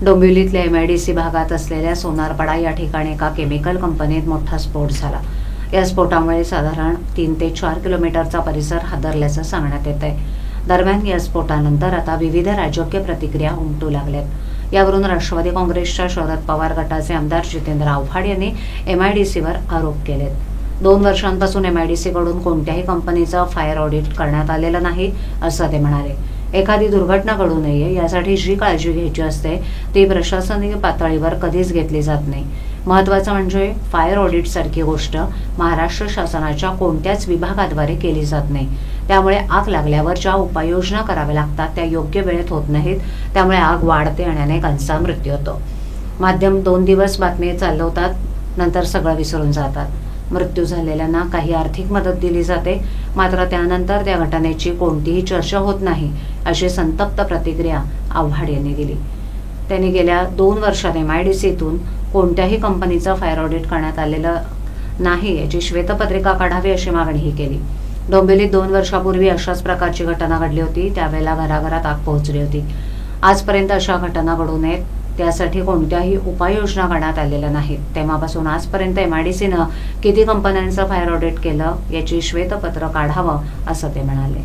डोंबिवलीतल्या MIDC भागात असलेल्या सोनारपाडा या ठिकाणी एका केमिकल कंपनीत मोठा स्फोट झाला। या स्फोटामुळे साधारण 3 ते 4 किलोमीटरचा परिसर हादरल्याचं सांगण्यात येतंय। दरम्यान या स्फोटानंतर आता विविध राजकीय प्रतिक्रिया उमटू लागल्यात। यावरून राष्ट्रवादी काँग्रेसच्या शरद पवार गटाचे आमदार जितेंद्र आव्हाड यांनी MIDCवर आरोप केलेत। 2 वर्षांपासून MIDC कडून कोणत्याही कंपनीचं फायर ऑडिट करण्यात आलेलं नाही असं ते म्हणाले। एखादी दुर्घटना घडू नये यासाठी जी काळजी घ्यायची असते ती प्रशासकीय पातळीवर कधीच घेतली जात नाही। महत्त्वाचं म्हणजे फायर ऑडिट सारखी गोष्ट महाराष्ट्र शासनाच्या कोणत्याच विभागाद्वारे केली जात नाही। त्यामुळे आग लागल्यावर ज्या उपाययोजना कराव्या लागतात त्या योग्य वेळेत होत नाहीत, त्यामुळे आग वाढते आणि अनेकांचा मृत्यू होतो। माध्यम 2 दिवस बातमी चालवतात, नंतर सगळं विसरून जातात। मृत्यू झालेल्यांना काही आर्थिक मदत दिली जाते, मात्र त्यानंतर त्या घटनेची कोणतीही चर्चा होत नाही, अशी संतप्त प्रतिक्रिया आव्हाड यांनी दिली। त्यांनी गेल्या 2 वर्षात MIDCतून कोणत्याही कंपनीचं फायर ऑडिट करण्यात आलेलं नाही याची श्वेतपत्रिका काढावी अशी मागणीही केली। डोंबिवलीत 2 वर्षापूर्वी अशाच प्रकारची घटना घडली होती, त्यावेळेला घराघरात आग पोहोचली होती। आजपर्यंत अशा घटना घडू नयेत त्यासाठी कोणत्याही उपाययोजना करण्यात आलेल्या नाहीत। तेव्हापासून आजपर्यंत MIDCनं किती कंपन्यांचं फायर ऑडिट केलं याची श्वेतपत्र काढावं असं ते म्हणाले।